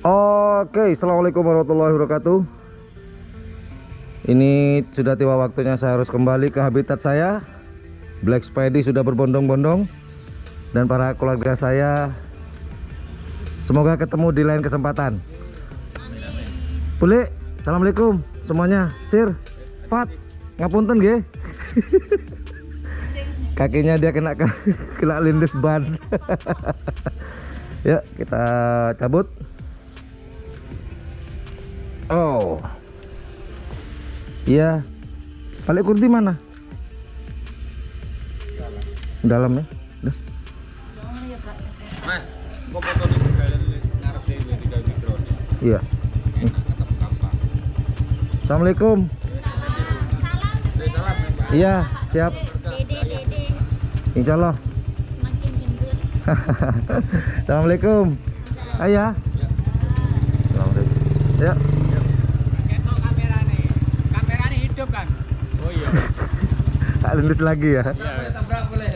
Oke, assalamualaikum warahmatullahi wabarakatuh. Ini sudah tiba waktunya saya harus kembali ke habitat saya. Black Spidey sudah berbondong-bondong, dan para keluarga saya semoga ketemu di lain kesempatan. Boleh, assalamualaikum semuanya. Sir, Fat, ngapunten nggih. Kakinya dia kena lindes ban. Yuk kita cabut. Oh iya, balik kurdi mana? Dalam ya. Udah. Mas, kok foto di jalan ngarep dhewe 3 mikro. Iya. Assalamualaikum. Salam. Iya, siap. Dede. Insya Allah. Makin gendut. Assalamualaikum. Ayah. Assalamualaikum. Ya. Ketok kamerane hidup kan? Oh iya. Tak lulus lagi ya. Iya, tabrak boleh.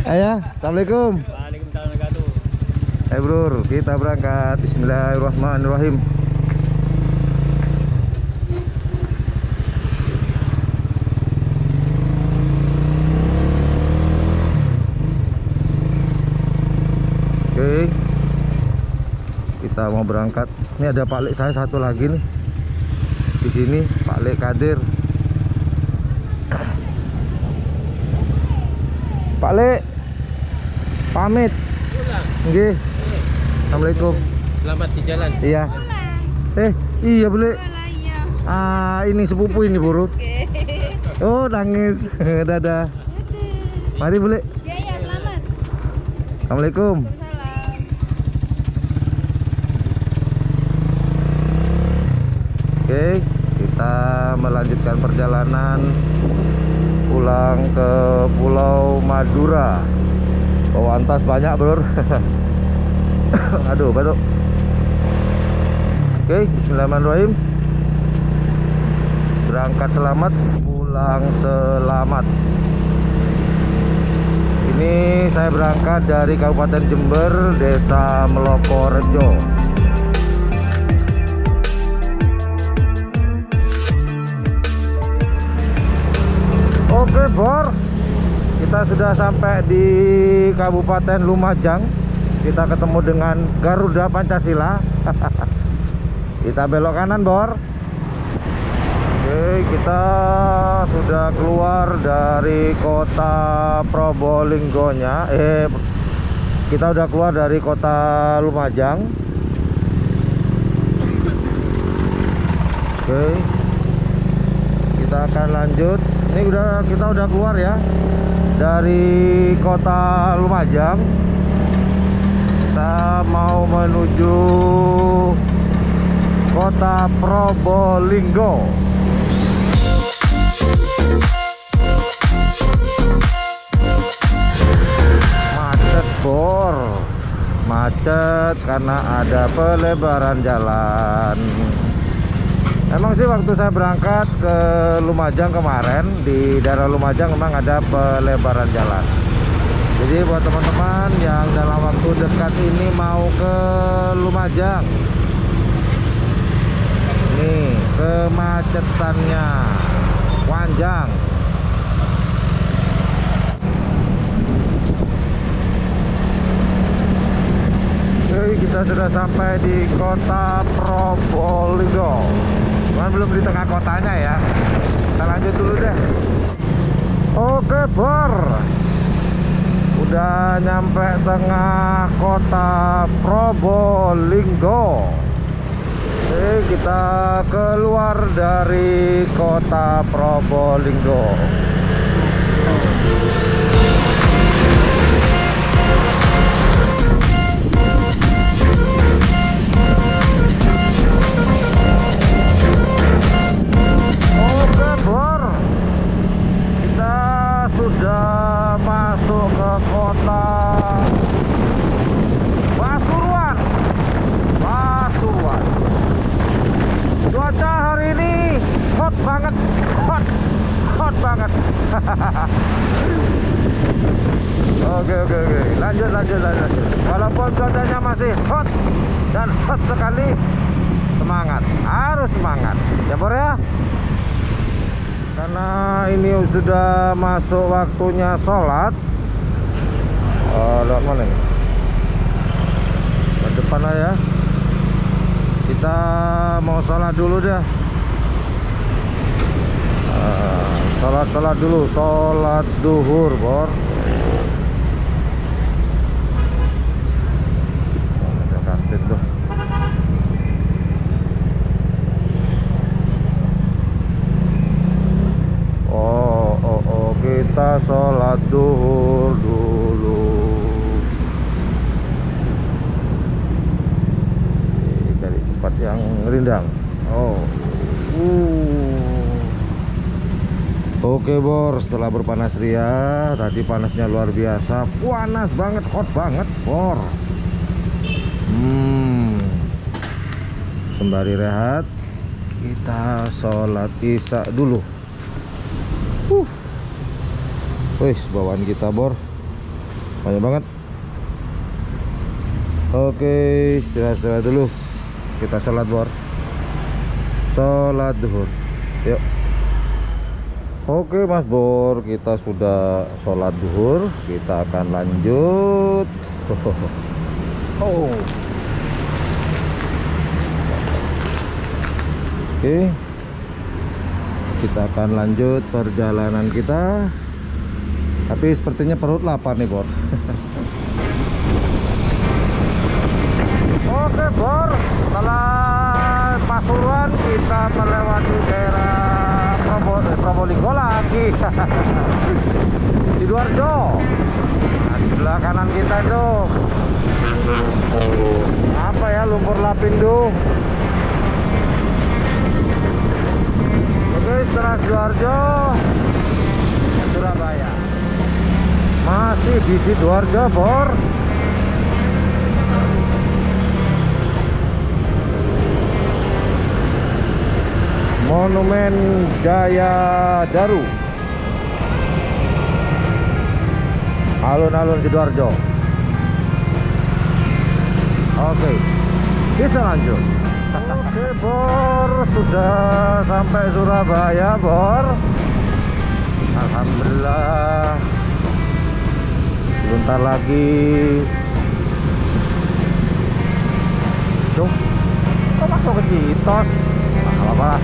Ayah, assalamualaikum. Waalaikumsalam warahmatullahi wabarakatuh. Hai bro, kita berangkat. Bismillahirrahmanirrahim. Oke, kita mau berangkat. Ini ada Pak Lek saya satu lagi nih di sini, Pak Lek Kadir. Pak Lek, pamit. Nggih. Assalamualaikum. Selamat di jalan. Iya. Iya boleh. Ini sepupu ini buru. Oh nangis. Dadah. Mari boleh. Ya, selamat. Assalamualaikum. Salam. Oke, kita melanjutkan perjalanan pulang ke Pulau Madura. Bawa antas banyak bro. Aduh batuk. Oke, bismillahirrahmanirrahim. Berangkat selamat, pulang selamat. Ini saya berangkat dari Kabupaten Jember, Desa Melokorejo. Oke Bor, kita sudah sampai di Kabupaten Lumajang. Kita ketemu dengan Garuda Pancasila. Kita belok kanan Bor. Oke, kita sudah keluar dari kota Probolinggonya. Kita udah keluar dari kota Lumajang. Oke, kita akan lanjut. Ini kita udah keluar ya dari kota Lumajang. Kita mau menuju kota Probolinggo. Macet Bor, macet karena ada pelebaran jalan. Emang sih waktu saya berangkat ke Lumajang kemarin, di daerah Lumajang memang ada pelebaran jalan. Jadi buat teman-teman yang dalam waktu dekat ini mau ke Lumajang, nih kemacetannya panjang. Oke, kita sudah sampai di kota Probolinggo. Cuman belum di tengah kotanya ya. Kita lanjut dulu deh. Oke Bor, udah nyampe tengah kota Probolinggo. Oke, kita keluar dari kota Probolinggo. Oke Bor, kita sudah masuk ke kota Pasuruan. Cuaca hari ini hot banget, hot banget. cuacanya masih hot dan hot sekali. Semangat, harus semangat ya Bor ya. Karena ini sudah masuk waktunya sholat. Lewat mana nih? Ke depan aja. Kita mau sholat dulu dah. Sholat dulu, sholat duhur Bor. Ada kantin tuh. Kita sholat duhur dulu. Ini dari tempat yang rindang. Oke Bor, setelah berpanas ria, tadi panasnya luar biasa, panas banget, hot banget Bor. Sembari rehat, kita sholat isya dulu. Wih, bawaan kita Bor banyak banget. Oke, istirahat dulu. Kita sholat Bor, sholat duhur. Yuk. Oke Mas Bor, kita sudah sholat duhur. Kita akan lanjut. Oke, kita akan lanjut perjalanan kita. Tapi sepertinya perut lapar nih Bor. Oke Bor, setelah Pasuruan kita melewati daerah Probolinggo lagi. Sidoarjo. Nah, di sebelah kanan kita itu apa ya, lumpur Lapindo. Oke, setelah Sidoarjo Surabaya. Masih di Sidoarjo Bor. Monumen Jaya Daru, alun-alun Sidoarjo. Oke, kita lanjut. Oke Bor, sudah sampai Surabaya Bor. Alhamdulillah. Sebentar lagi. Tuh, kok masuk ke Citos? Nah, apa-apa lah.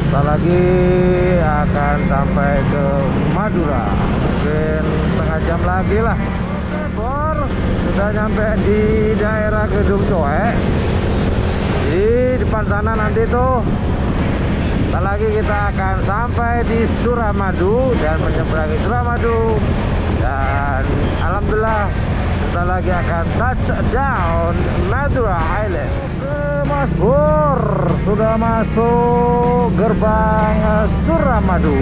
Sebentar lagi akan sampai ke Madura. Mungkin setengah jam lagi lah. Bor, sudah nyampe di daerah Gedung Coek. Di depan sana nanti tuh. Sebentar lagi kita akan sampai di Suramadu dan menyeberangi Suramadu. Dan alhamdulillah sebentar lagi akan touchdown Madura Island. Mas Bor, sudah masuk gerbang Suramadu.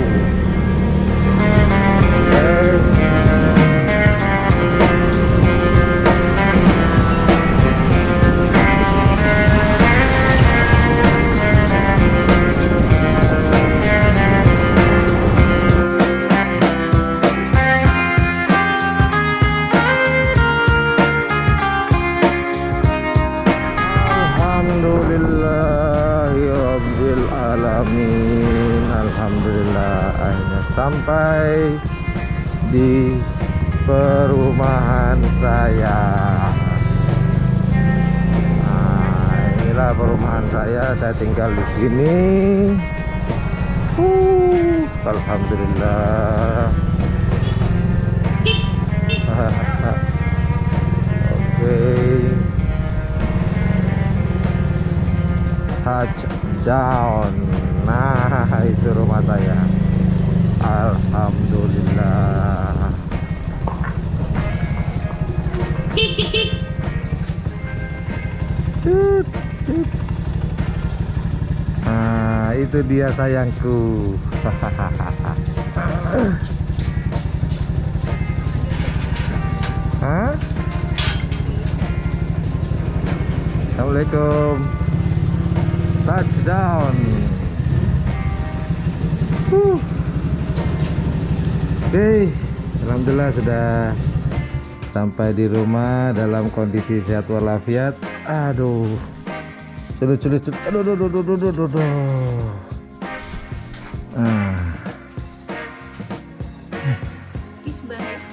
Alhamdulillah akhirnya sampai di perumahan saya. Nah, inilah perumahan saya tinggal di sini. Alhamdulillah. Oke. Touchdown. Nah, itu rumah saya. Alhamdulillah. Nah, itu dia sayangku. Hah? Assalamualaikum. Touchdown. Oke, alhamdulillah sudah Sampai di rumah dalam kondisi sehat walafiat. Aduh, sulit. Aduh. Is banget.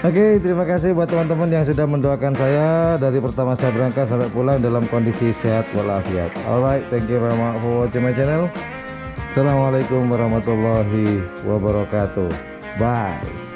Oke, terima kasih buat teman-teman yang sudah mendoakan saya dari pertama saya berangkat sampai pulang dalam kondisi sehat walafiat. Alright, thank you very much for watching my channel. Assalamualaikum warahmatullahi wabarakatuh. Bye.